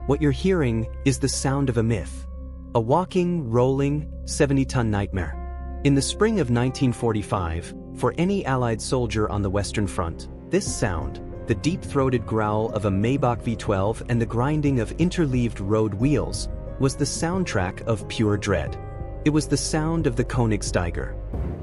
What you're hearing is the sound of a myth. A walking, rolling, 70-ton nightmare. In the spring of 1945, for any Allied soldier on the Western Front, this sound, the deep-throated growl of a Maybach V12 and the grinding of interleaved road wheels, was the soundtrack of pure dread. It was the sound of the Königstiger,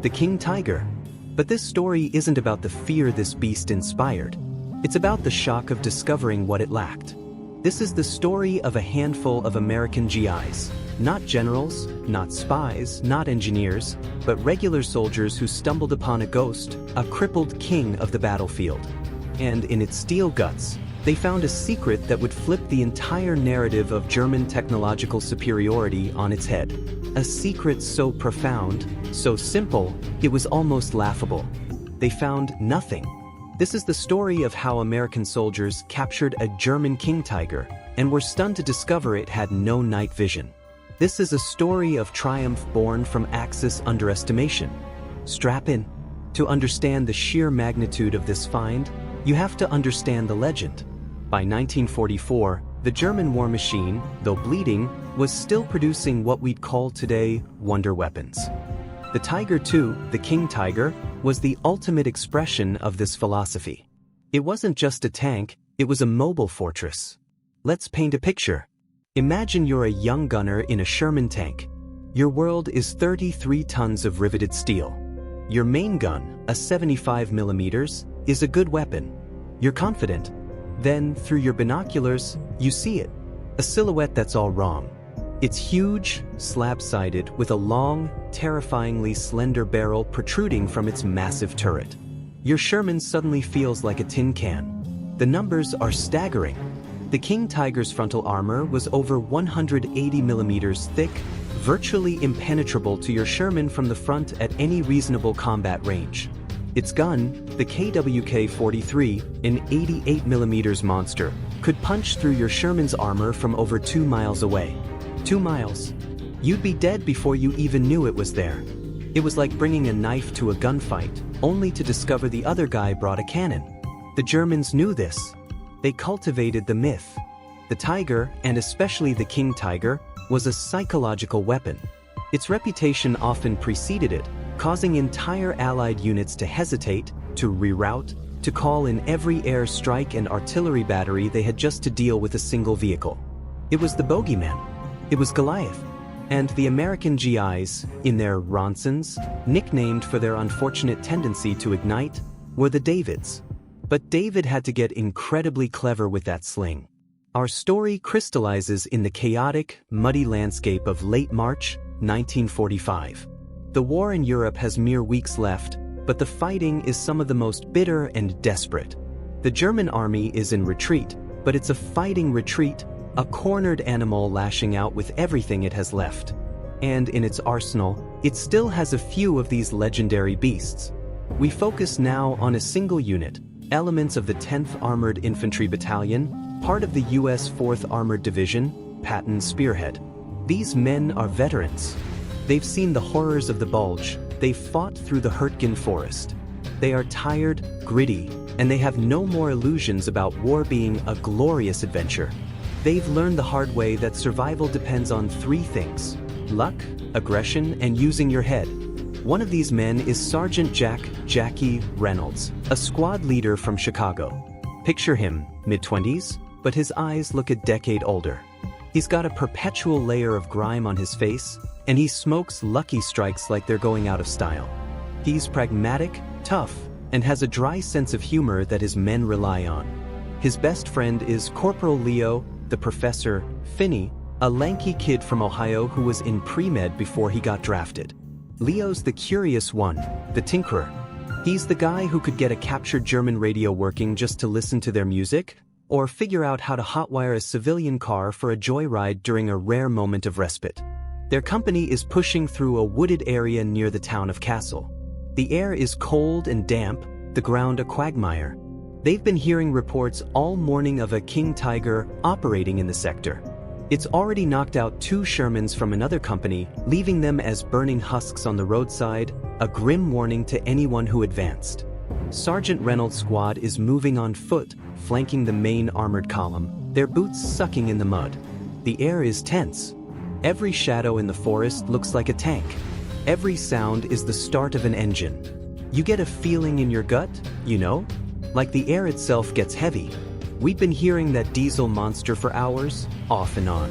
the King Tiger. But this story isn't about the fear this beast inspired. It's about the shock of discovering what it lacked. This is the story of a handful of American GIs. Not generals, not spies, not engineers, but regular soldiers who stumbled upon a ghost, a crippled king of the battlefield. And in its steel guts, they found a secret that would flip the entire narrative of German technological superiority on its head. A secret so profound, so simple, it was almost laughable. They found nothing. This is the story of how American soldiers captured a German king tiger and were stunned to discover it had no night vision. This is a story of triumph born from Axis underestimation. Strap in. To understand the sheer magnitude of this find, you have to understand the legend. By 1944, the German war machine, though bleeding, was still producing what we'd call today wonder weapons. The Tiger II, the King Tiger, was the ultimate expression of this philosophy. It wasn't just a tank, it was a mobile fortress. Let's paint a picture. Imagine you're a young gunner in a Sherman tank. Your world is 33 tons of riveted steel. Your main gun, a 75mm, is a good weapon. You're confident. Then, through your binoculars, you see it. A silhouette that's all wrong. It's huge, slab-sided, with a long, terrifyingly slender barrel protruding from its massive turret. Your Sherman suddenly feels like a tin can. The numbers are staggering. The King Tiger's frontal armor was over 180mm thick, virtually impenetrable to your Sherman from the front at any reasonable combat range. Its gun, the KWK-43, an 88mm monster, could punch through your Sherman's armor from over 2 miles away. 2 miles. You'd be dead before you even knew it was there. It was like bringing a knife to a gunfight, only to discover the other guy brought a cannon. The Germans knew this. They cultivated the myth. The Tiger, and especially the King Tiger, was a psychological weapon. Its reputation often preceded it, causing entire Allied units to hesitate, to reroute, to call in every air strike and artillery battery they had just to deal with a single vehicle. It was the bogeyman. It was Goliath. And the American GIs, in their Ronsons, nicknamed for their unfortunate tendency to ignite, were the Davids. But David had to get incredibly clever with that sling. Our story crystallizes in the chaotic, muddy landscape of late March, 1945. The war in Europe has mere weeks left, but the fighting is some of the most bitter and desperate. The German army is in retreat, but it's a fighting retreat, a cornered animal lashing out with everything it has left. And in its arsenal, it still has a few of these legendary beasts. We focus now on a single unit, elements of the 10th Armored Infantry Battalion, part of the U.S. 4th Armored Division, Patton Spearhead. These men are veterans. They've seen the horrors of the Bulge, they've fought through the Hurtgen Forest. They are tired, gritty, and they have no more illusions about war being a glorious adventure. They've learned the hard way that survival depends on 3 things: luck, aggression, and using your head. One of these men is Sergeant Jackie Reynolds, a squad leader from Chicago. Picture him, mid-20s, but his eyes look a decade older. He's got a perpetual layer of grime on his face, and he smokes Lucky Strikes like they're going out of style. He's pragmatic, tough, and has a dry sense of humor that his men rely on. His best friend is Corporal Leo, the Professor, Finney, a lanky kid from Ohio who was in pre-med before he got drafted. Leo's the curious one, the tinkerer. He's the guy who could get a captured German radio working just to listen to their music, or figure out how to hotwire a civilian car for a joyride during a rare moment of respite. Their company is pushing through a wooded area near the town of Kassel. The air is cold and damp, the ground a quagmire. They've been hearing reports all morning of a King Tiger operating in the sector. It's already knocked out 2 Shermans from another company, leaving them as burning husks on the roadside, a grim warning to anyone who advanced. Sergeant Reynolds' squad is moving on foot, flanking the main armored column, their boots sucking in the mud. The air is tense. Every shadow in the forest looks like a tank. Every sound is the start of an engine. You get a feeling in your gut, you know? Like the air itself gets heavy. We'd been hearing that diesel monster for hours, off and on.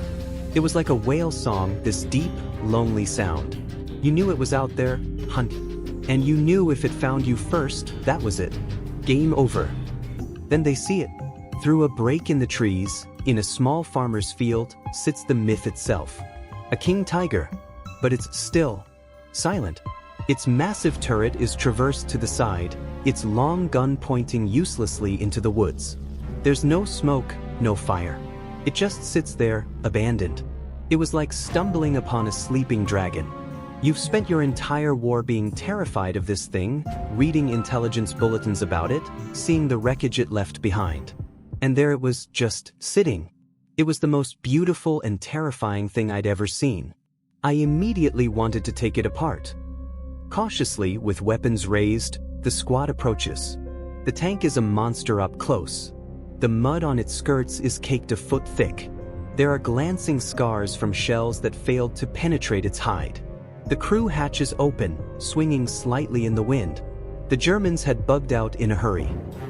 It was like a whale song, this deep, lonely sound. You knew it was out there, hunting. And you knew if it found you first, that was it. Game over. Then they see it. Through a break in the trees, in a small farmer's field, sits the myth itself. A king tiger. But it's still silent. Its massive turret is traversed to the side, its long gun pointing uselessly into the woods. There's no smoke, no fire. It just sits there, abandoned. It was like stumbling upon a sleeping dragon. You've spent your entire war being terrified of this thing, reading intelligence bulletins about it, seeing the wreckage it left behind. And there it was, just sitting. It was the most beautiful and terrifying thing I'd ever seen. I immediately wanted to take it apart. Cautiously, with weapons raised, the squad approaches. The tank is a monster up close. The mud on its skirts is caked a foot thick. There are glancing scars from shells that failed to penetrate its hide. The crew hatch is open, swinging slightly in the wind. The Germans had bugged out in a hurry.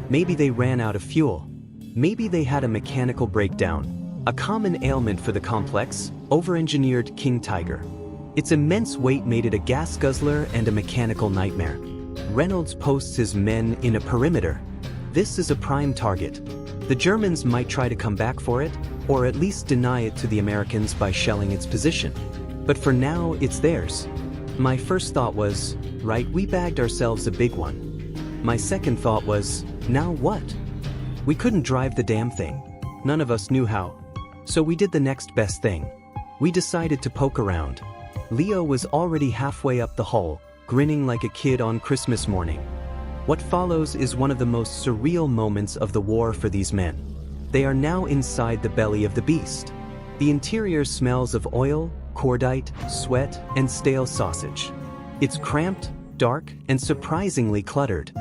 Maybe they ran out of fuel. Maybe they had a mechanical breakdown. A common ailment for the complex, over-engineered King Tiger. Its immense weight made it a gas guzzler and a mechanical nightmare. Reynolds posts his men in a perimeter. This is a prime target. The Germans might try to come back for it, or at least deny it to the Americans by shelling its position. But for now, it's theirs. My first thought was, right, we bagged ourselves a big one. My second thought was, now what? We couldn't drive the damn thing. None of us knew how. So we did the next best thing. We decided to poke around. Leo was already halfway up the hull, grinning like a kid on Christmas morning. What follows is one of the most surreal moments of the war for these men. They are now inside the belly of the beast. The interior smells of oil, cordite, sweat, and stale sausage. It's cramped, dark, and surprisingly cluttered.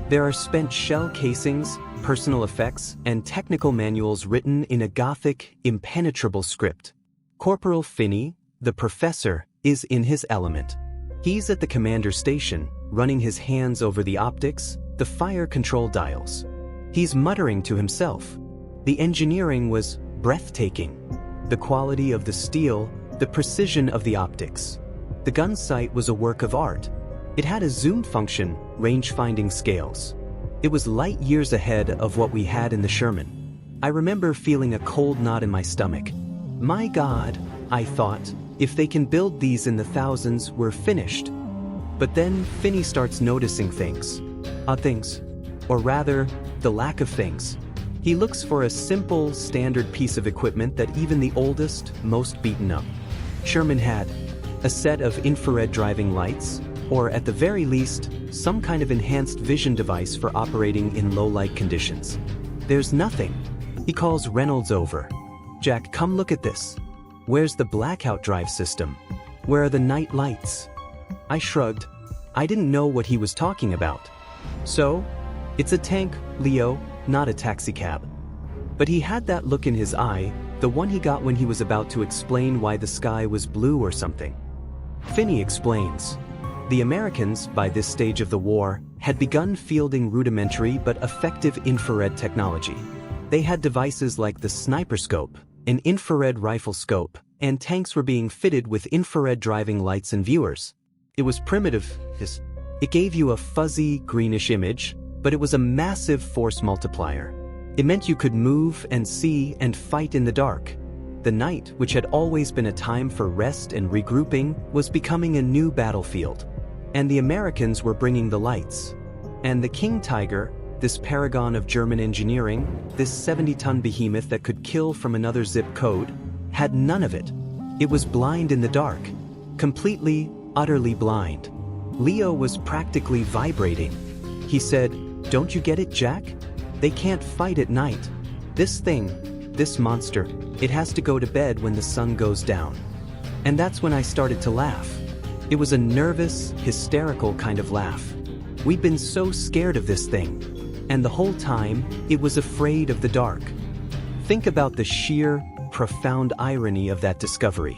There are spent shell casings, personal effects, and technical manuals written in a Gothic, impenetrable script. Corporal Finney, the professor, is in his element. He's at the commander's station, running his hands over the optics, the fire control dials. He's muttering to himself. The engineering was breathtaking. The quality of the steel, the precision of the optics. The gun sight was a work of art. It had a zoom function, range-finding scales. It was light years ahead of what we had in the Sherman. I remember feeling a cold knot in my stomach. My God, I thought, if they can build these in the thousands, we're finished. But then Finney starts noticing things. Odd things. Or rather, the lack of things. He looks for a simple, standard piece of equipment that even the oldest, most beaten up Sherman had. A set of infrared driving lights, or at the very least, some kind of enhanced vision device for operating in low-light conditions. There's nothing. He calls Reynolds over. Jack, come look at this. Where's the blackout drive system? Where are the night lights? I shrugged. I didn't know what he was talking about. So, it's a tank, Leo, not a taxicab. But he had that look in his eye, the one he got when he was about to explain why the sky was blue or something. Finney explains. The Americans, by this stage of the war, had begun fielding rudimentary but effective infrared technology. They had devices like the sniper scope, an infrared rifle scope, and tanks were being fitted with infrared driving lights and viewers. It was primitive. It gave you a fuzzy, greenish image, but it was a massive force multiplier. It meant you could move and see and fight in the dark. The night, which had always been a time for rest and regrouping, was becoming a new battlefield. And the Americans were bringing the lights. And the King Tiger, this paragon of German engineering, this 70-ton behemoth that could kill from another zip code, had none of it. It was blind in the dark. Completely, utterly blind. Leo was practically vibrating. He said, "Don't you get it, Jack? They can't fight at night. This thing, this monster, it has to go to bed when the sun goes down." And that's when I started to laugh. It was a nervous, hysterical kind of laugh. We'd been so scared of this thing. And the whole time, it was afraid of the dark. Think about the sheer, profound irony of that discovery.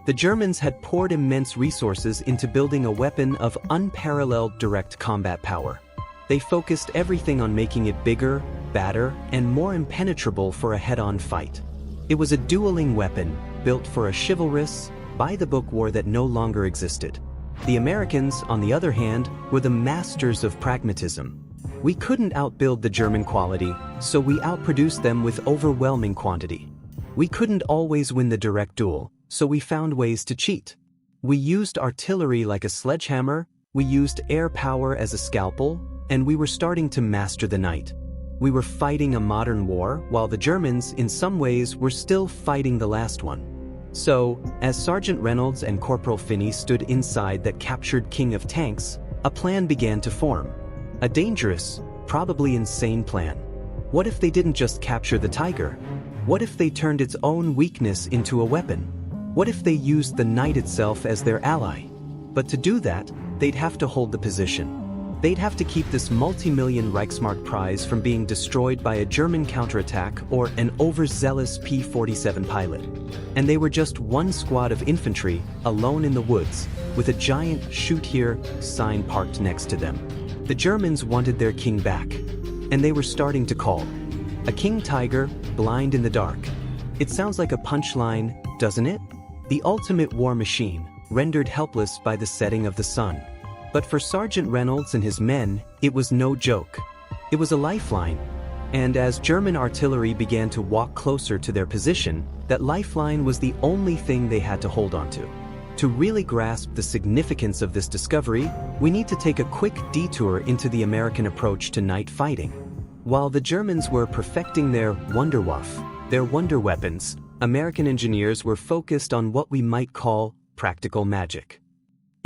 The Germans had poured immense resources into building a weapon of unparalleled direct combat power. They focused everything on making it bigger, badder, and more impenetrable for a head-on fight. It was a dueling weapon, built for a chivalrous, by-the-book war that no longer existed. The Americans, on the other hand, were the masters of pragmatism. We couldn't outbuild the German quality, so we outproduced them with overwhelming quantity. We couldn't always win the direct duel, so we found ways to cheat. We used artillery like a sledgehammer, we used air power as a scalpel, and we were starting to master the night. We were fighting a modern war, while the Germans, in some ways, were still fighting the last one. So, as Sergeant Reynolds and Corporal Finney stood inside that captured king of tanks, a plan began to form. A dangerous, probably insane plan. What if they didn't just capture the Tiger? What if they turned its own weakness into a weapon? What if they used the night itself as their ally? But to do that, they'd have to hold the position. They'd have to keep this multi-million Reichsmark prize from being destroyed by a German counterattack or an overzealous P-47 pilot. And they were just one squad of infantry, alone in the woods, with a giant "shoot here" sign parked next to them. The Germans wanted their king back, and they were starting to call. A king tiger, blind in the dark. It sounds like a punchline, doesn't it? The ultimate war machine, rendered helpless by the setting of the sun. But for Sergeant Reynolds and his men, it was no joke. It was a lifeline. And as German artillery began to walk closer to their position, that lifeline was the only thing they had to hold on to. To really grasp the significance of this discovery, we need to take a quick detour into the American approach to night fighting. While the Germans were perfecting their Wunderwaffe, their wonder weapons, American engineers were focused on what we might call practical magic.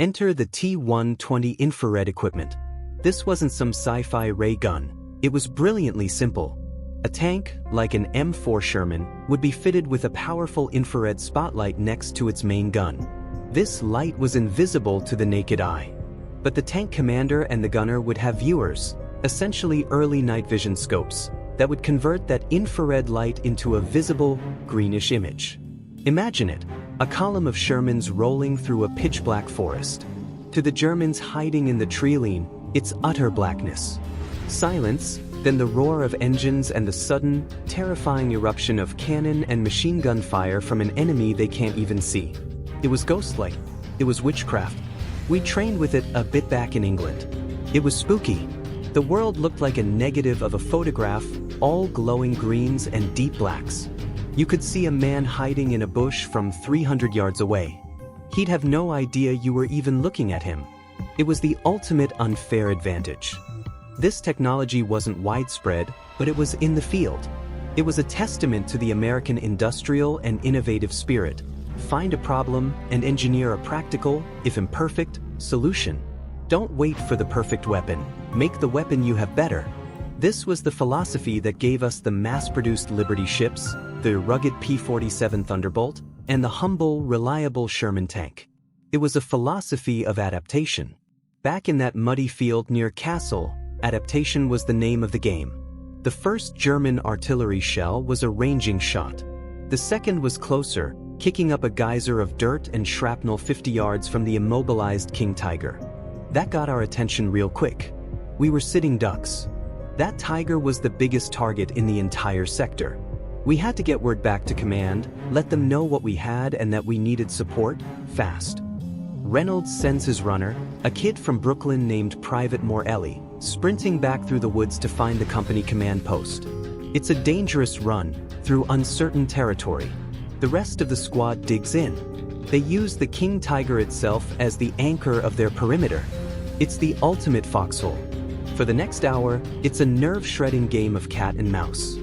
Enter the T-120 infrared equipment. This wasn't some sci-fi ray gun. It was brilliantly simple. A tank, like an M4 Sherman, would be fitted with a powerful infrared spotlight next to its main gun. This light was invisible to the naked eye. But the tank commander and the gunner would have viewers, essentially early night vision scopes, that would convert that infrared light into a visible, greenish image. Imagine it, a column of Shermans rolling through a pitch-black forest. To the Germans hiding in the treeline, it's utter blackness. Silence, then the roar of engines and the sudden, terrifying eruption of cannon and machine gun fire from an enemy they can't even see. It was ghostly. It was witchcraft. We trained with it a bit back in England. It was spooky. The world looked like a negative of a photograph, all glowing greens and deep blacks. You could see a man hiding in a bush from 300 yards away. He'd have no idea you were even looking at him. It was the ultimate unfair advantage. This technology wasn't widespread, but it was in the field. It was a testament to the American industrial and innovative spirit. Find a problem and engineer a practical, if imperfect, solution. Don't wait for the perfect weapon. Make the weapon you have better. This was the philosophy that gave us the mass-produced Liberty ships, the rugged P-47 Thunderbolt, and the humble, reliable Sherman tank. It was a philosophy of adaptation. Back in that muddy field near Kassel, adaptation was the name of the game. The first German artillery shell was a ranging shot. The second was closer, kicking up a geyser of dirt and shrapnel 50 yards from the immobilized King Tiger. That got our attention real quick. We were sitting ducks. That Tiger was the biggest target in the entire sector. We had to get word back to command, let them know what we had and that we needed support, fast. Reynolds sends his runner, a kid from Brooklyn named Private Morelli, sprinting back through the woods to find the company command post. It's a dangerous run, through uncertain territory. The rest of the squad digs in. They use the King Tiger itself as the anchor of their perimeter. It's the ultimate foxhole. For the next hour, it's a nerve-shredding game of cat and mouse.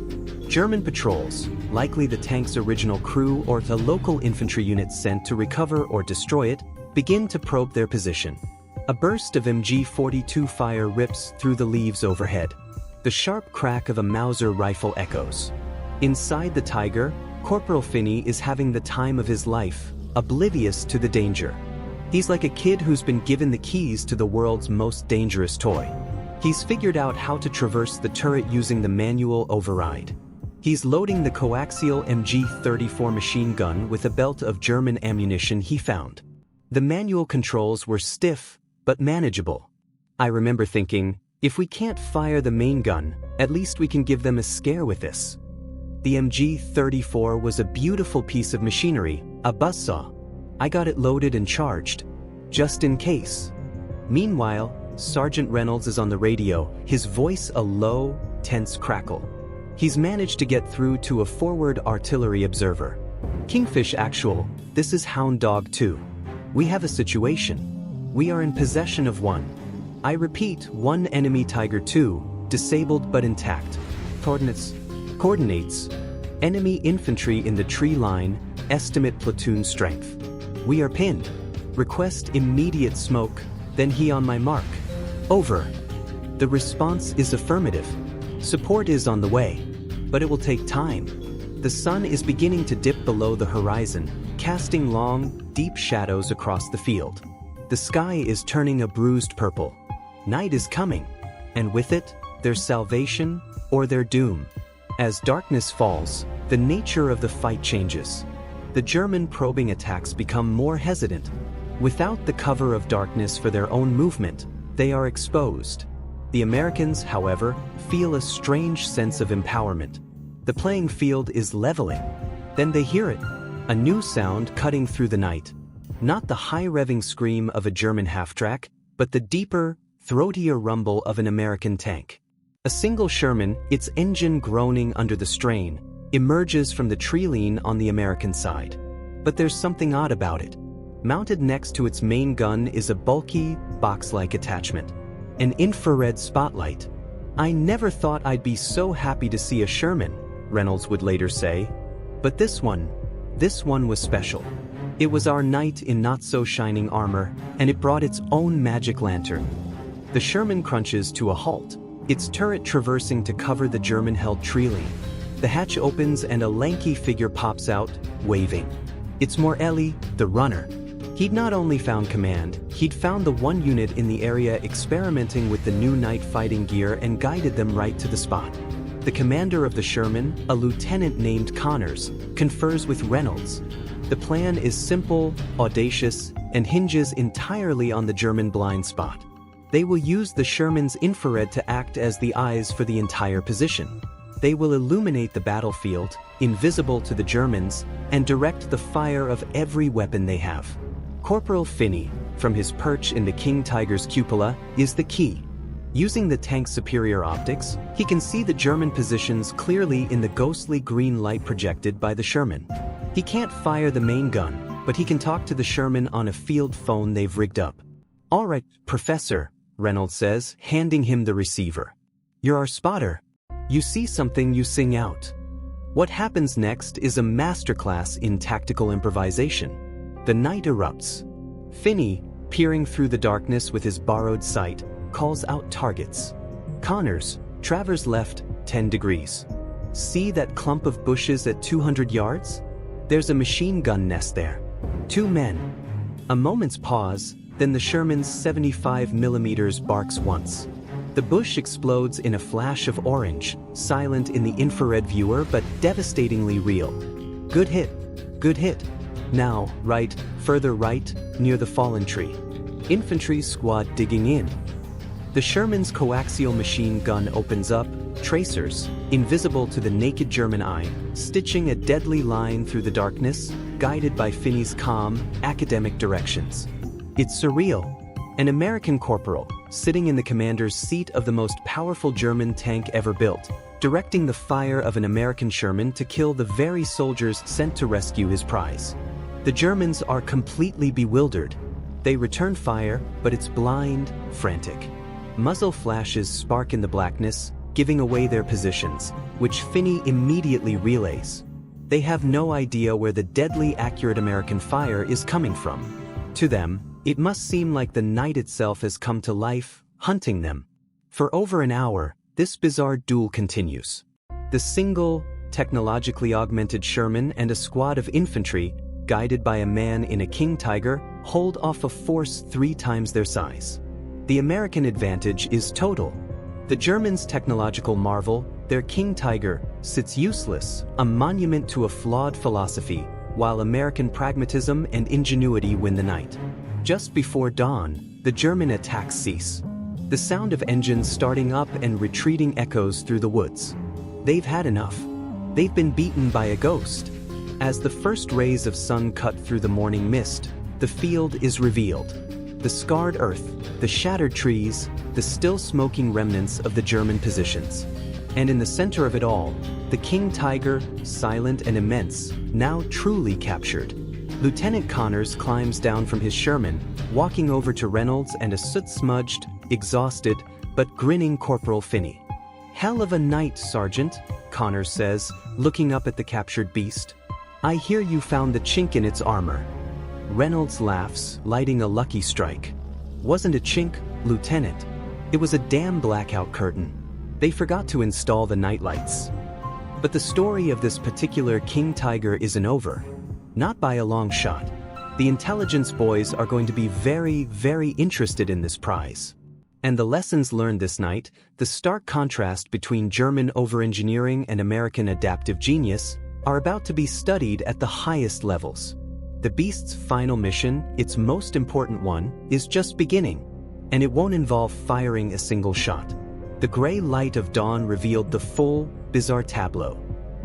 German patrols, likely the tank's original crew or the local infantry units sent to recover or destroy it, begin to probe their position. A burst of MG-42 fire rips through the leaves overhead. The sharp crack of a Mauser rifle echoes. Inside the Tiger, Corporal Finney is having the time of his life, oblivious to the danger. He's like a kid who's been given the keys to the world's most dangerous toy. He's figured out how to traverse the turret using the manual override. He's loading the coaxial MG-34 machine gun with a belt of German ammunition he found. The manual controls were stiff, but manageable. I remember thinking, if we can't fire the main gun, at least we can give them a scare with this. The MG-34 was a beautiful piece of machinery, a buzzsaw. I got it loaded and charged, just in case. Meanwhile, Sergeant Reynolds is on the radio, his voice a low, tense crackle. He's managed to get through to a forward artillery observer. Kingfish Actual, this is Hound Dog 2. We have a situation. We are in possession of one. I repeat, one enemy Tiger 2, disabled but intact. Coordinates. Enemy infantry in the tree line, estimate platoon strength. We are pinned. Request immediate smoke, then he on my mark. Over. The response is affirmative. Support is on the way. But it will take time. The sun is beginning to dip below the horizon, casting long, deep shadows across the field. The sky is turning a bruised purple. Night is coming, and with it, their salvation or their doom. As darkness falls, the nature of the fight changes. The German probing attacks become more hesitant. Without the cover of darkness for their own movement, they are exposed. The Americans, however, feel a strange sense of empowerment. The playing field is leveling. Then they hear it, a new sound cutting through the night. Not the high-revving scream of a German half-track, but the deeper, throatier rumble of an American tank. A single Sherman, its engine groaning under the strain, emerges from the tree line on the American side. But there's something odd about it. Mounted next to its main gun is a bulky, box-like attachment. An infrared spotlight. I never thought I'd be so happy to see a Sherman, Reynolds would later say. But this one was special. It was our knight in not-so-shining armor, and it brought its own magic lantern. The Sherman crunches to a halt, its turret traversing to cover the German-held tree line. The hatch opens and a lanky figure pops out, waving. It's Morelli, the runner. He'd not only found command, he'd found the one unit in the area experimenting with the new night fighting gear and guided them right to the spot. The commander of the Sherman, a lieutenant named Connors, confers with Reynolds. The plan is simple, audacious, and hinges entirely on the German blind spot. They will use the Sherman's infrared to act as the eyes for the entire position. They will illuminate the battlefield, invisible to the Germans, and direct the fire of every weapon they have. Corporal Finney, from his perch in the King Tiger's cupola, is the key. Using the tank's superior optics, he can see the German positions clearly in the ghostly green light projected by the Sherman. He can't fire the main gun, but he can talk to the Sherman on a field phone they've rigged up. "All right, Professor," Reynolds says, handing him the receiver. "You're our spotter. You see something, you sing out." What happens next is a masterclass in tactical improvisation. The night erupts. Finney, peering through the darkness with his borrowed sight, calls out targets. Connors, Travers left, 10 degrees. See that clump of bushes at 200 yards? There's a machine gun nest there. 2 men. A moment's pause, then the Sherman's 75mm barks once. The bush explodes in a flash of orange, silent in the infrared viewer but devastatingly real. Good hit. Good hit. Now, right, further right, near the fallen tree. Infantry squad digging in. The Sherman's coaxial machine gun opens up, tracers, invisible to the naked German eye, stitching a deadly line through the darkness, guided by Finney's calm, academic directions. It's surreal. An American corporal, sitting in the commander's seat of the most powerful German tank ever built, directing the fire of an American Sherman to kill the very soldiers sent to rescue his prize. The Germans are completely bewildered. They return fire, but it's blind, frantic. Muzzle flashes spark in the blackness, giving away their positions, which Finney immediately relays. They have no idea where the deadly accurate American fire is coming from. To them, it must seem like the night itself has come to life, hunting them. For over an hour, this bizarre duel continues. The single, technologically augmented Sherman and a squad of infantry, guided by a man in a King Tiger, hold off a force 3 times their size. The American advantage is total. The Germans' technological marvel, their King Tiger, sits useless, a monument to a flawed philosophy, while American pragmatism and ingenuity win the night. Just before dawn, the German attacks cease. The sound of engines starting up and retreating echoes through the woods. They've had enough. They've been beaten by a ghost. As the first rays of sun cut through the morning mist, the field is revealed. The scarred earth, the shattered trees, the still smoking remnants of the German positions. And in the center of it all, the King Tiger, silent and immense, now truly captured. Lieutenant Connors climbs down from his Sherman, walking over to Reynolds and a soot-smudged, exhausted, but grinning Corporal Finney. "Hell of a night, Sergeant," Connors says, looking up at the captured beast. "I hear you found the chink in its armor." Reynolds laughs, lighting a lucky strike. "Wasn't a chink, Lieutenant. It was a damn blackout curtain. They forgot to install the nightlights." But the story of this particular King Tiger isn't over. Not by a long shot. The intelligence boys are going to be very, very interested in this prize. And the lessons learned this night, the stark contrast between German overengineering and American adaptive genius, are about to be studied at the highest levels. The beast's final mission, its most important one, is just beginning. And it won't involve firing a single shot. The gray light of dawn revealed the full, bizarre tableau.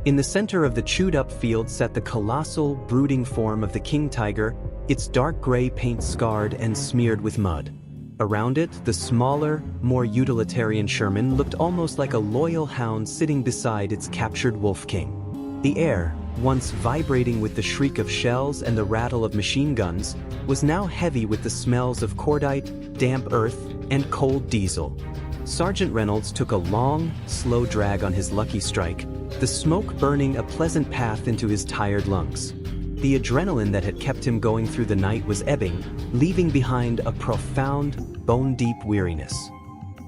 In the center of the chewed-up field sat the colossal, brooding form of the King Tiger, its dark gray paint scarred and smeared with mud. Around it, the smaller, more utilitarian Sherman looked almost like a loyal hound sitting beside its captured Wolf King. The air, once vibrating with the shriek of shells and the rattle of machine guns, was now heavy with the smells of cordite, damp earth, and cold diesel. Sergeant Reynolds took a long, slow drag on his lucky strike, the smoke burning a pleasant path into his tired lungs. The adrenaline that had kept him going through the night was ebbing, leaving behind a profound, bone-deep weariness.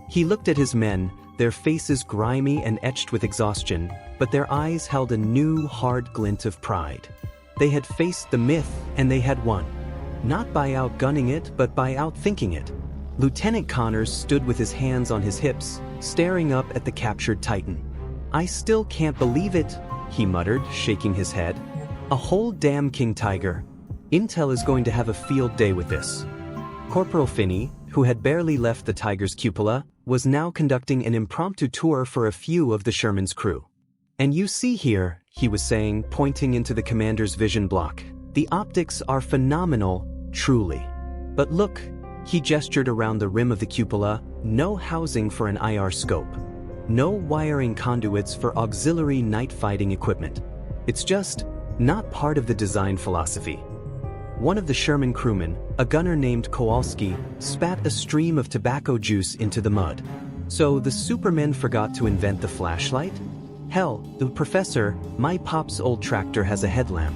He looked at his men, their faces grimy and etched with exhaustion, but their eyes held a new, hard glint of pride. They had faced the myth, and they had won. Not by outgunning it, but by outthinking it. Lieutenant Connors stood with his hands on his hips, staring up at the captured Titan. "I still can't believe it," he muttered, shaking his head. "A whole damn King Tiger. Intel is going to have a field day with this." Corporal Finney, who had barely left the Tiger's cupola, was now conducting an impromptu tour for a few of the Sherman's crew. "And you see here," he was saying, pointing into the commander's vision block, "the optics are phenomenal, truly. But look," he gestured around the rim of the cupola, "no housing for an IR scope. No wiring conduits for auxiliary night fighting equipment. It's just not part of the design philosophy." One of the Sherman crewmen, a gunner named Kowalski, spat a stream of tobacco juice into the mud. "So the Supermen forgot to invent the flashlight? Hell, the professor, my pop's old tractor has a headlamp."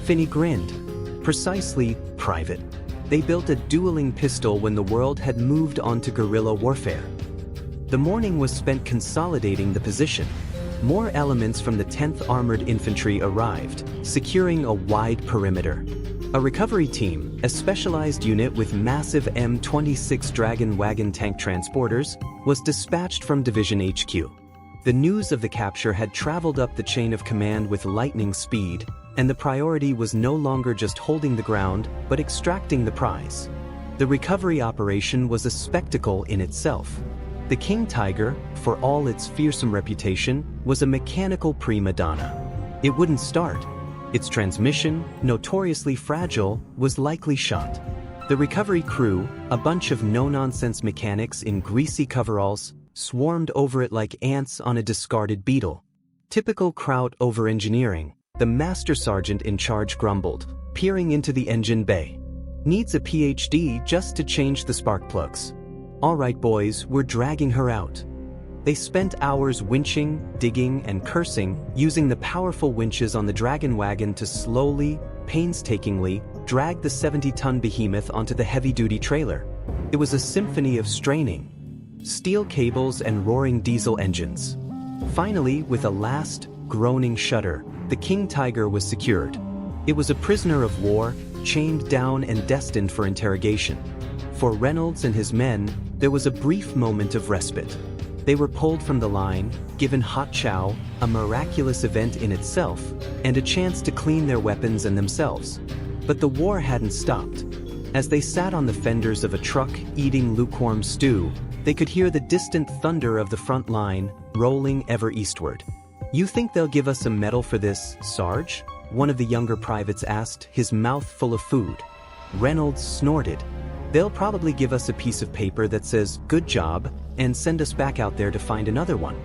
Finney grinned. "Precisely, Private. They built a dueling pistol when the world had moved on to guerrilla warfare." The morning was spent consolidating the position. More elements from the 10th Armored Infantry arrived, securing a wide perimeter. A recovery team, a specialized unit with massive M26 Dragon wagon tank transporters, was dispatched from Division HQ. The news of the capture had traveled up the chain of command with lightning speed, and the priority was no longer just holding the ground, but extracting the prize. The recovery operation was a spectacle in itself. The King Tiger, for all its fearsome reputation, was a mechanical prima donna. It wouldn't start. Its transmission, notoriously fragile, was likely shot. The recovery crew, a bunch of no-nonsense mechanics in greasy coveralls, swarmed over it like ants on a discarded beetle. Typical Kraut over-engineering, the master sergeant in charge grumbled, peering into the engine bay. "Needs a PhD just to change the spark plugs. All right, boys, we're dragging her out." They spent hours winching, digging, and cursing, using the powerful winches on the Dragon wagon to slowly, painstakingly, drag the 70-ton behemoth onto the heavy-duty trailer. It was a symphony of straining. Steel cables and roaring diesel engines. Finally, with a last, groaning shudder, the King Tiger was secured. It was a prisoner of war, chained down and destined for interrogation. For Reynolds and his men, there was a brief moment of respite. They were pulled from the line, given hot chow, a miraculous event in itself, and a chance to clean their weapons and themselves. But the war hadn't stopped. As they sat on the fenders of a truck eating lukewarm stew, they could hear the distant thunder of the front line rolling ever eastward. "You think they'll give us a medal for this, Sarge?" one of the younger privates asked, his mouth full of food. Reynolds snorted. "They'll probably give us a piece of paper that says, 'Good job,' and send us back out there to find another one.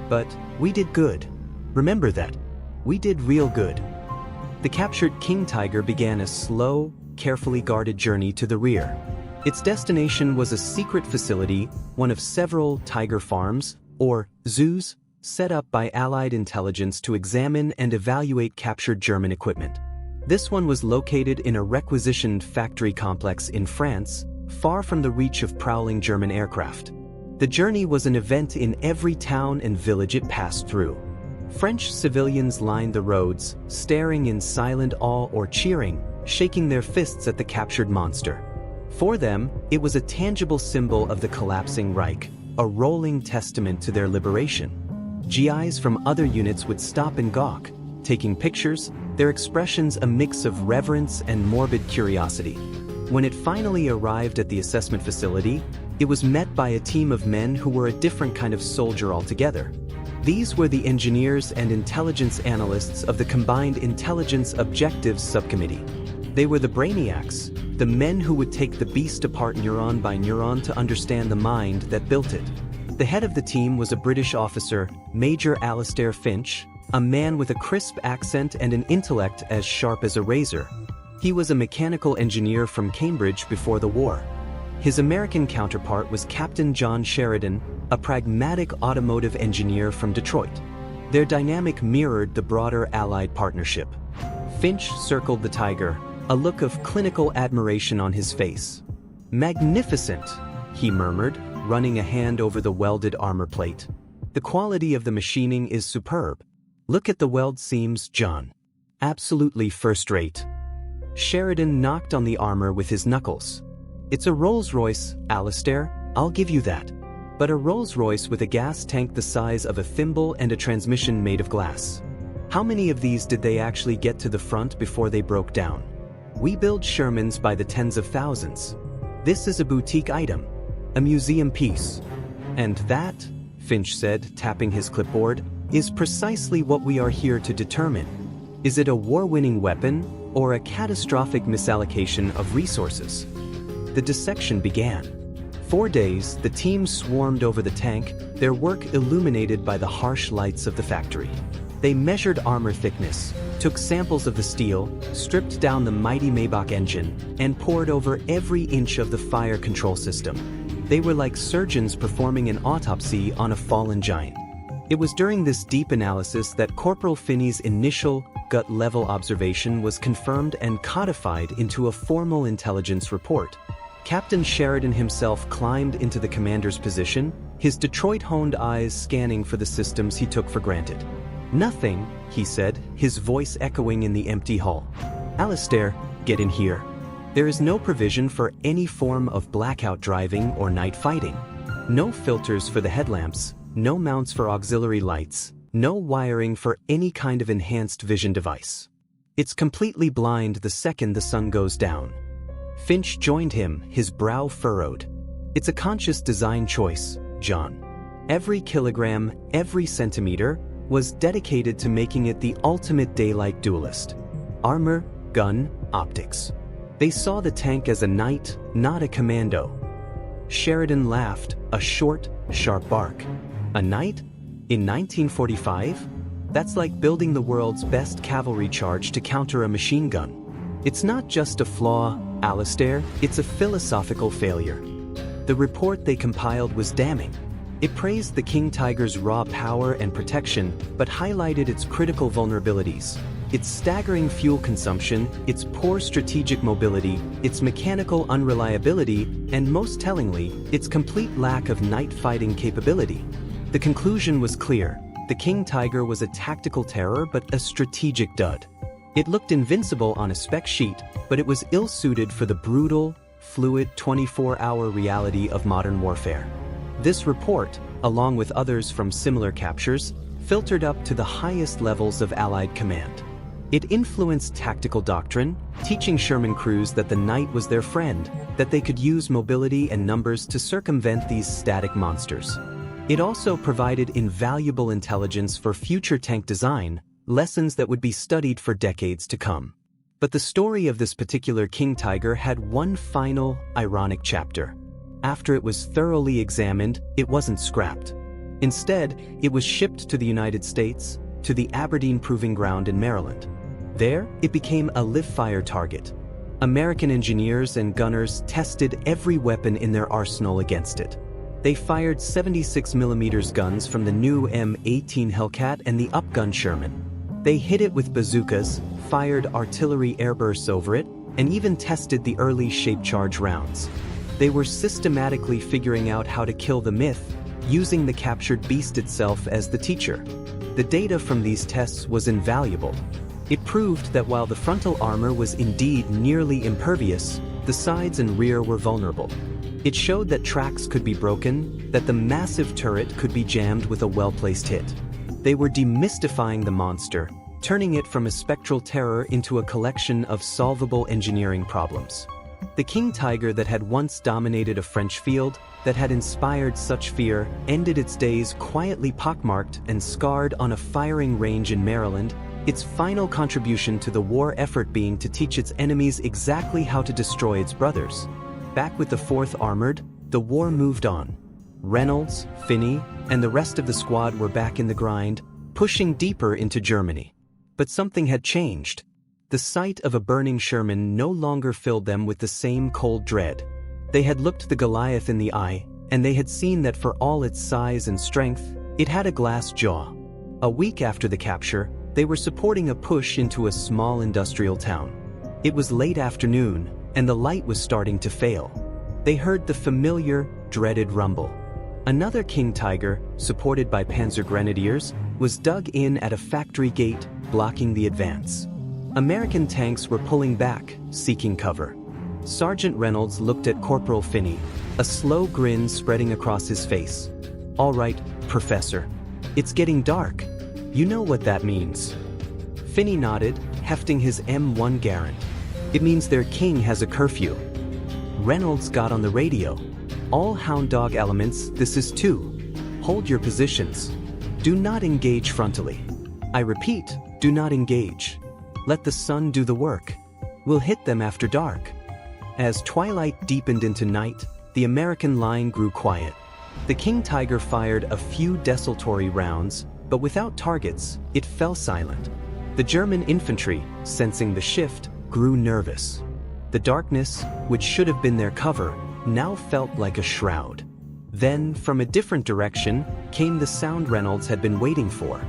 But we did good. Remember that. We did real good." The captured king tiger began a slow, carefully guarded journey to the rear. Its destination was a secret facility, one of several tiger farms, or zoos, set up by Allied intelligence to examine and evaluate captured German equipment. This one was located in a requisitioned factory complex in France, far from the reach of prowling German aircraft. The journey was an event in every town and village it passed through. French civilians lined the roads, staring in silent awe or cheering, shaking their fists at the captured monster. For them, it was a tangible symbol of the collapsing Reich, a rolling testament to their liberation. GIs from other units would stop and gawk, taking pictures, their expressions a mix of reverence and morbid curiosity. When it finally arrived at the assessment facility, it was met by a team of men who were a different kind of soldier altogether. These were the engineers and intelligence analysts of the Combined Intelligence Objectives Subcommittee. They were the brainiacs, the men who would take the beast apart neuron by neuron to understand the mind that built it. The head of the team was a British officer, Major Alistair Finch, a man with a crisp accent and an intellect as sharp as a razor. He was a mechanical engineer from Cambridge before the war. His American counterpart was Captain John Sheridan, a pragmatic automotive engineer from Detroit. Their dynamic mirrored the broader Allied partnership. Finch circled the Tiger, a look of clinical admiration on his face. "Magnificent," he murmured, running a hand over the welded armor plate. "The quality of the machining is superb. Look at the weld seams, John. Absolutely first-rate." Sheridan knocked on the armor with his knuckles. "It's a Rolls-Royce, Alistair, I'll give you that. But a Rolls-Royce with a gas tank the size of a thimble and a transmission made of glass. How many of these did they actually get to the front before they broke down? We build Shermans by the tens of thousands. This is a boutique item, a museum piece. And that," Finch said, tapping his clipboard, "is precisely what we are here to determine. Is it a war-winning weapon or a catastrophic misallocation of resources?" The dissection began. 4 days, the team swarmed over the tank, their work illuminated by the harsh lights of the factory. They measured armor thickness, took samples of the steel, stripped down the mighty Maybach engine, and pored over every inch of the fire control system. They were like surgeons performing an autopsy on a fallen giant. It was during this deep analysis that Corporal Finney's initial, gut-level observation was confirmed and codified into a formal intelligence report. Captain Sheridan himself climbed into the commander's position, his Detroit-honed eyes scanning for the systems he took for granted. "Nothing," he said, his voice echoing in the empty hull. "Alistair, get in here. There is no provision for any form of blackout driving or night fighting. No filters for the headlamps, no mounts for auxiliary lights, no wiring for any kind of enhanced vision device. It's completely blind the second the sun goes down." Finch joined him, his brow furrowed. "It's a conscious design choice, John. Every kilogram, every centimeter, was dedicated to making it the ultimate daylight duelist. Armor, gun, optics. They saw the tank as a knight, not a commando." Sheridan laughed, a short, sharp bark. "A knight? In 1945? That's like building the world's best cavalry charge to counter a machine gun. It's not just a flaw, Alistair, it's a philosophical failure." The report they compiled was damning. It praised the King Tiger's raw power and protection, but highlighted its critical vulnerabilities. Its staggering fuel consumption, its poor strategic mobility, its mechanical unreliability, and most tellingly, its complete lack of night fighting capability. The conclusion was clear. The King Tiger was a tactical terror but a strategic dud. It looked invincible on a spec sheet, but it was ill-suited for the brutal, fluid 24-hour reality of modern warfare. This report, along with others from similar captures, filtered up to the highest levels of Allied command. It influenced tactical doctrine, teaching Sherman crews that the night was their friend, that they could use mobility and numbers to circumvent these static monsters. It also provided invaluable intelligence for future tank design, lessons that would be studied for decades to come. But the story of this particular King Tiger had one final, ironic chapter. After it was thoroughly examined, it wasn't scrapped. Instead, it was shipped to the United States, to the Aberdeen Proving Ground in Maryland. There, it became a live-fire target. American engineers and gunners tested every weapon in their arsenal against it. They fired 76mm guns from the new M18 Hellcat and the Upgun Sherman. They hit it with bazookas, fired artillery airbursts over it, and even tested the early shape-charge rounds. They were systematically figuring out how to kill the myth, using the captured beast itself as the teacher. The data from these tests was invaluable. It proved that while the frontal armor was indeed nearly impervious, the sides and rear were vulnerable. It showed that tracks could be broken, that the massive turret could be jammed with a well-placed hit. They were demystifying the monster, turning it from a spectral terror into a collection of solvable engineering problems. The King Tiger that had once dominated a French field, that had inspired such fear, ended its days quietly pockmarked and scarred on a firing range in Maryland, its final contribution to the war effort being to teach its enemies exactly how to destroy its brothers. Back with the 4th Armored, the war moved on. Reynolds, Finney, and the rest of the squad were back in the grind, pushing deeper into Germany. But something had changed. The sight of a burning Sherman no longer filled them with the same cold dread. They had looked the Goliath in the eye, and they had seen that for all its size and strength, it had a glass jaw. A week after the capture, they were supporting a push into a small industrial town. It was late afternoon, and the light was starting to fail. They heard the familiar, dreaded rumble. Another King Tiger, supported by Panzer Grenadiers, was dug in at a factory gate, blocking the advance. American tanks were pulling back, seeking cover. Sergeant Reynolds looked at Corporal Finney, a slow grin spreading across his face. "All right, Professor. It's getting dark. You know what that means." Finney nodded, hefting his M1 Garand. "It means their king has a curfew." Reynolds got on the radio. "All Hound Dog elements, this is 2. Hold your positions. Do not engage frontally. I repeat, do not engage. Let the sun do the work. We'll hit them after dark." As twilight deepened into night, the American line grew quiet. The King Tiger fired a few desultory rounds, but without targets, it fell silent. The German infantry, sensing the shift, grew nervous. The darkness, which should have been their cover, now felt like a shroud. Then, from a different direction, came the sound Reynolds had been waiting for.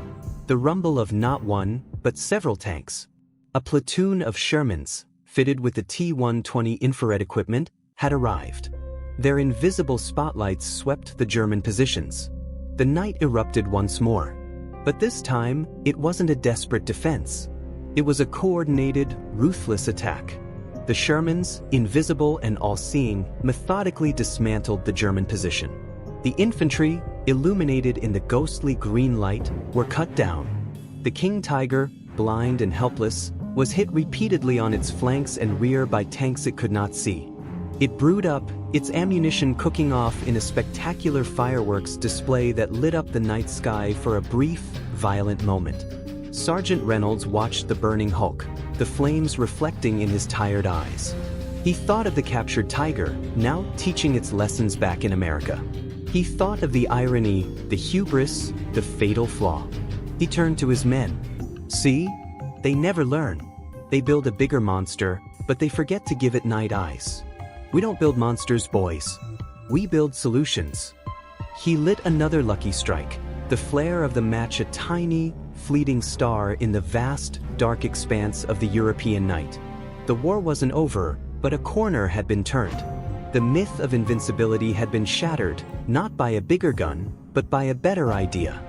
The rumble of not one, but several tanks. A platoon of Shermans, fitted with the T-120 infrared equipment, had arrived. Their invisible spotlights swept the German positions. The night erupted once more. But this time, it wasn't a desperate defense. It was a coordinated, ruthless attack. The Shermans, invisible and all-seeing, methodically dismantled the German position. The infantry, illuminated in the ghostly green light, were cut down. The King Tiger, blind and helpless, was hit repeatedly on its flanks and rear by tanks it could not see. It brewed up, its ammunition cooking off in a spectacular fireworks display that lit up the night sky for a brief, violent moment. Sergeant Reynolds watched the burning hulk, the flames reflecting in his tired eyes. He thought of the captured Tiger, now teaching its lessons back in America. He thought of the irony, the hubris, the fatal flaw. He turned to his men. "See? They never learn. They build a bigger monster, but they forget to give it night eyes. We don't build monsters, boys. We build solutions." He lit another lucky strike, the flare of the match a tiny, fleeting star in the vast, dark expanse of the European night. The war wasn't over, but a corner had been turned. The myth of invincibility had been shattered, not by a bigger gun, but by a better idea.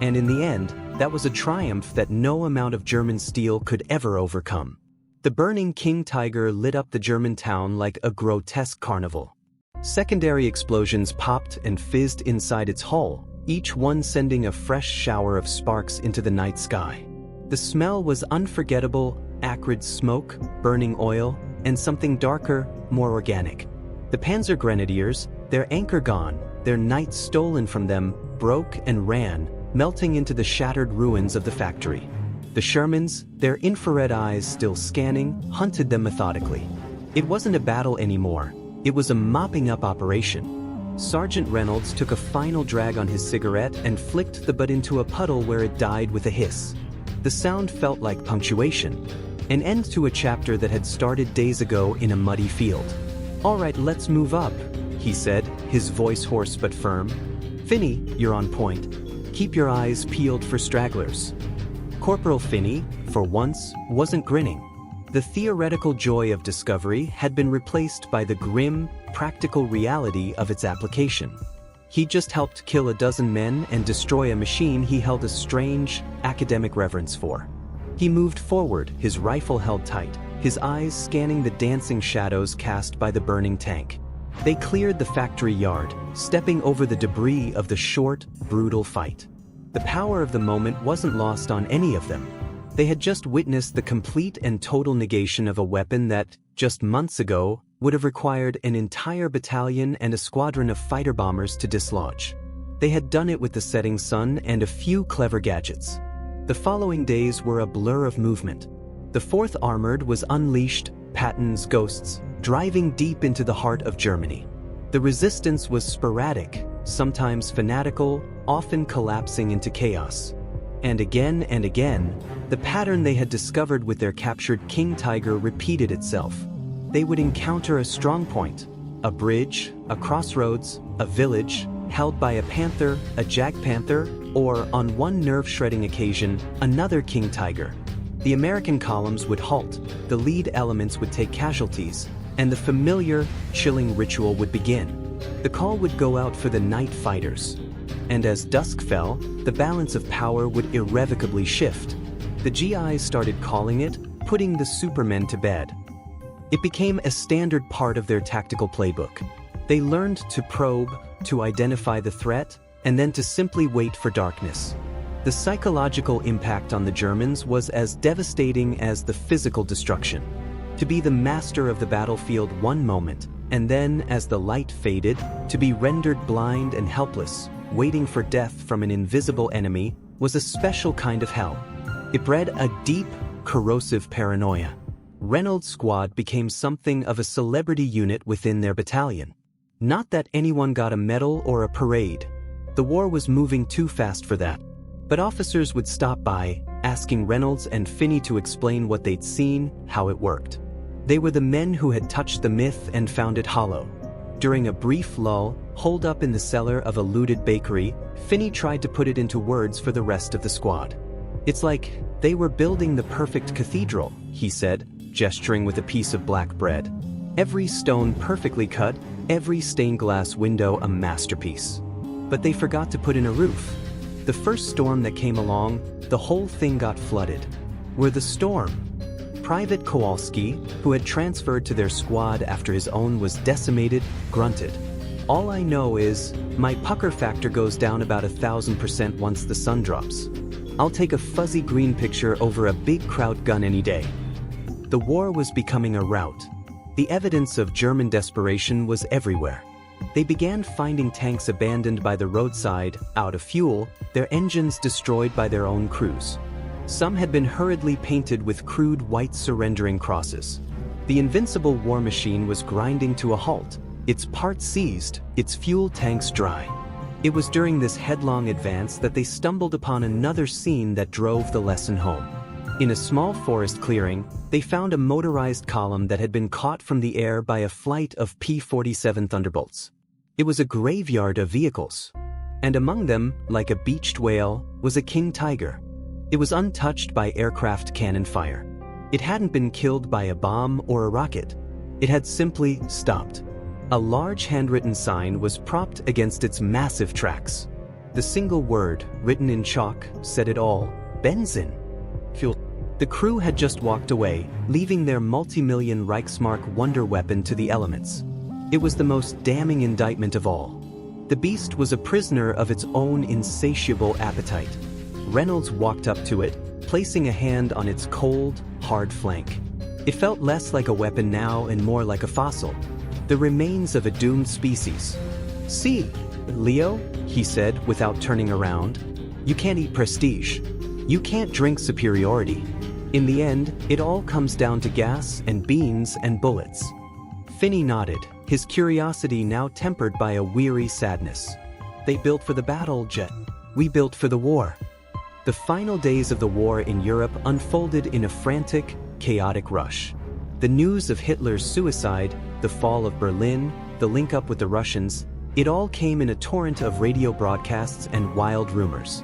And in the end, That was a triumph that no amount of German steel could ever overcome. The burning King Tiger lit up the German town like a grotesque carnival. Secondary explosions popped and fizzed inside its hull, each one sending a fresh shower of sparks into the night sky. The smell was unforgettable: acrid smoke, burning oil, and something darker, more organic. The Panzer Grenadiers, their anchor gone, their knights stolen from them, broke and ran, melting into the shattered ruins of the factory. The Shermans, their infrared eyes still scanning, hunted them methodically. It wasn't a battle anymore. It was a mopping-up operation. Sergeant Reynolds took a final drag on his cigarette and flicked the butt into a puddle where it died with a hiss. The sound felt like punctuation, an end to a chapter that had started days ago in a muddy field. "All right, let's move up," he said, his voice hoarse but firm. "Finney, you're on point. Keep your eyes peeled for stragglers." Corporal Finney, for once, wasn't grinning. The theoretical joy of discovery had been replaced by the grim, practical reality of its application. He just helped kill a dozen men and destroy a machine he held a strange, academic reverence for. He moved forward, his rifle held tight, his eyes scanning the dancing shadows cast by the burning tank. They cleared the factory yard, stepping over the debris of the short, brutal fight. The power of the moment wasn't lost on any of them. They had just witnessed the complete and total negation of a weapon that, just months ago, would have required an entire battalion and a squadron of fighter bombers to dislodge. They had done it with the setting sun and a few clever gadgets. The following days were a blur of movement. The 4th Armored was unleashed, Patton's ghosts, driving deep into the heart of Germany. The resistance was sporadic, sometimes fanatical, often collapsing into chaos. And again, the pattern they had discovered with their captured King Tiger repeated itself. They would encounter a strong point, a bridge, a crossroads, a village, held by a panther, a jagdpanther, or, on one nerve-shredding occasion, another King Tiger. The American columns would halt, the lead elements would take casualties, and the familiar, chilling ritual would begin. The call would go out for the night fighters. And as dusk fell, the balance of power would irrevocably shift. The GIs started calling it, putting the supermen to bed. It became a standard part of their tactical playbook. They learned to probe, to identify the threat, and then to simply wait for darkness. The psychological impact on the Germans was as devastating as the physical destruction. To be the master of the battlefield one moment, and then, as the light faded, to be rendered blind and helpless, waiting for death from an invisible enemy, was a special kind of hell. It bred a deep, corrosive paranoia. Reynolds' squad became something of a celebrity unit within their battalion. Not that anyone got a medal or a parade. The war was moving too fast for that. But officers would stop by, asking Reynolds and Finney to explain what they'd seen, how it worked. They were the men who had touched the myth and found it hollow. During a brief lull, holed up in the cellar of a looted bakery, Finney tried to put it into words for the rest of the squad. "It's like they were building the perfect cathedral," he said, gesturing with a piece of black bread. "Every stone perfectly cut, every stained glass window a masterpiece. But they forgot to put in a roof. The first storm that came along, the whole thing got flooded." We're the storm. Private Kowalski, who had transferred to their squad after his own was decimated, grunted. "All I know is, my pucker factor goes down about 1,000% once the sun drops. I'll take a fuzzy green picture over a big kraut gun any day." The war was becoming a rout. The evidence of German desperation was everywhere. They began finding tanks abandoned by the roadside, out of fuel, their engines destroyed by their own crews. Some had been hurriedly painted with crude white surrendering crosses. The invincible war machine was grinding to a halt, its parts seized, its fuel tanks dry. It was during this headlong advance that they stumbled upon another scene that drove the lesson home. In a small forest clearing, they found a motorized column that had been caught from the air by a flight of P-47 Thunderbolts. It was a graveyard of vehicles. And among them, like a beached whale, was a King Tiger. It was untouched by aircraft cannon fire. It hadn't been killed by a bomb or a rocket. It had simply stopped. A large handwritten sign was propped against its massive tracks. The single word, written in chalk, said it all: benzene. Fuel. The crew had just walked away, leaving their multi-million Reichsmark wonder weapon to the elements. It was the most damning indictment of all. The beast was a prisoner of its own insatiable appetite. Reynolds walked up to it, placing a hand on its cold, hard flank. It felt less like a weapon now and more like a fossil, the remains of a doomed species. "See, Leo," he said without turning around, "you can't eat prestige. You can't drink superiority. In the end, it all comes down to gas and beans and bullets." Finney nodded, his curiosity now tempered by a weary sadness. "They built for the battle, Jet. We built for the war." The final days of the war in Europe unfolded in a frantic, chaotic rush. The news of Hitler's suicide, the fall of Berlin, the link-up with the Russians, it all came in a torrent of radio broadcasts and wild rumors.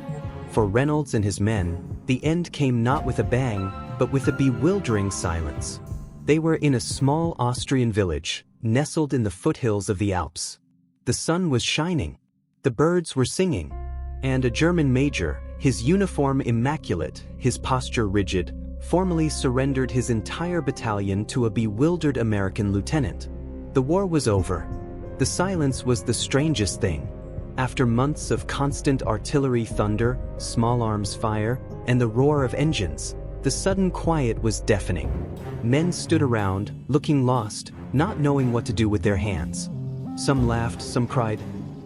For Reynolds and his men, the end came not with a bang, but with a bewildering silence. They were in a small Austrian village, nestled in the foothills of the Alps. The sun was shining. The birds were singing. And a German major, his uniform immaculate, his posture rigid, formally surrendered his entire battalion to a bewildered American lieutenant. The war was over. The silence was the strangest thing. After months of constant artillery thunder, small arms fire, and the roar of engines, the sudden quiet was deafening. Men stood around, looking lost, not knowing what to do with their hands. Some laughed, some cried.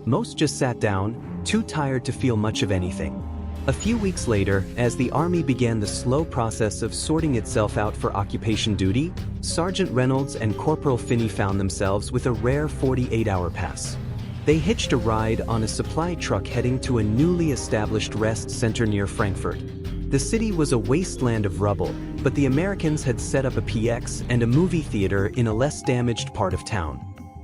Most just sat down, too tired to feel much of anything. A few weeks later, as the army began the slow process of sorting itself out for occupation duty, Sergeant Reynolds and Corporal Finney found themselves with a rare 48-hour pass. They hitched a ride on a supply truck heading to a newly established rest center near Frankfurt. The city was a wasteland of rubble, but the Americans had set up a PX and a movie theater in a less damaged part of town.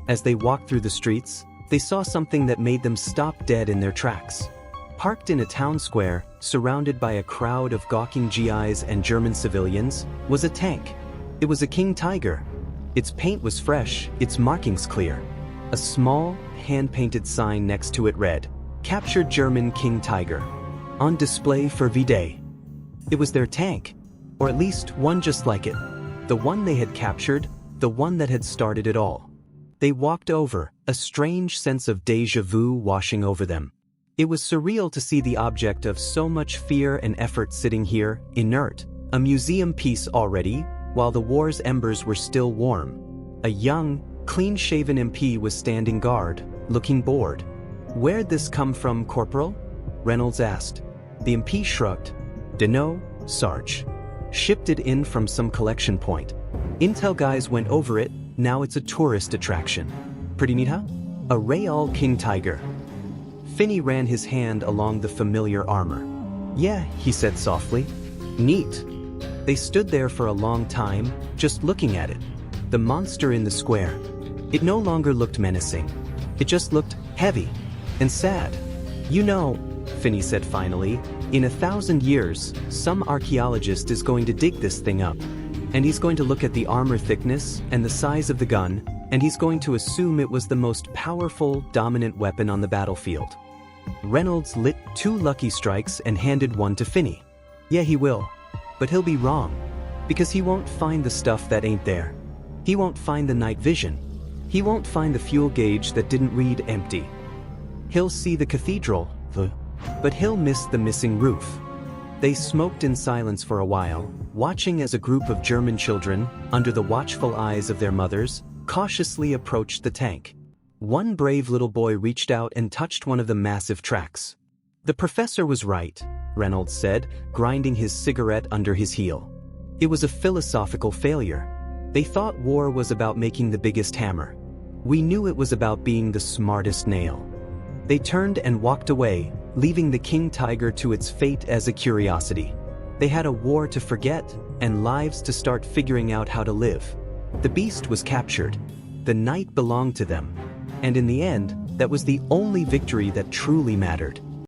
As they walked through the streets, they saw something that made them stop dead in their tracks. Parked in a town square, surrounded by a crowd of gawking GIs and German civilians, was a tank. It was a King Tiger. Its paint was fresh, its markings clear. A small, hand-painted sign next to it read, "Captured German King Tiger. On display for V-Day." It was their tank, or at least one just like it. The one they had captured, the one that had started it all. They walked over, a strange sense of déjà vu washing over them. It was surreal to see the object of so much fear and effort sitting here, inert, a museum piece already, while the war's embers were still warm. A young, clean-shaven MP was standing guard, looking bored. "Where'd this come from, Corporal?" Reynolds asked. The MP shrugged. "Dunno, Sarge. Shipped it in from some collection point. Intel guys went over it, now it's a tourist attraction. Pretty neat, huh? A Real King Tiger." Finney ran his hand along the familiar armor. "Yeah," he said softly. "Neat." They stood there for a long time, just looking at it. The monster in the square. It no longer looked menacing. It just looked heavy and sad. "You know," Finney said finally, "in 1,000 years, some archaeologist is going to dig this thing up. And he's going to look at the armor thickness and the size of the gun, and he's going to assume it was the most powerful, dominant weapon on the battlefield." Reynolds lit 2 lucky strikes and handed one to Finney. "Yeah, he will. But he'll be wrong. Because he won't find the stuff that ain't there. He won't find the night vision. He won't find the fuel gauge that didn't read empty. He'll see the cathedral, but he'll miss the missing roof." They smoked in silence for a while, watching as a group of German children, under the watchful eyes of their mothers, cautiously approached the tank. One brave little boy reached out and touched one of the massive tracks. "The professor was right," Reynolds said, grinding his cigarette under his heel. "It was a philosophical failure. They thought war was about making the biggest hammer. We knew it was about being the smartest nail." They turned and walked away, leaving the King Tiger to its fate as a curiosity. They had a war to forget, and lives to start figuring out how to live. The beast was captured. The night belonged to them. And in the end, that was the only victory that truly mattered.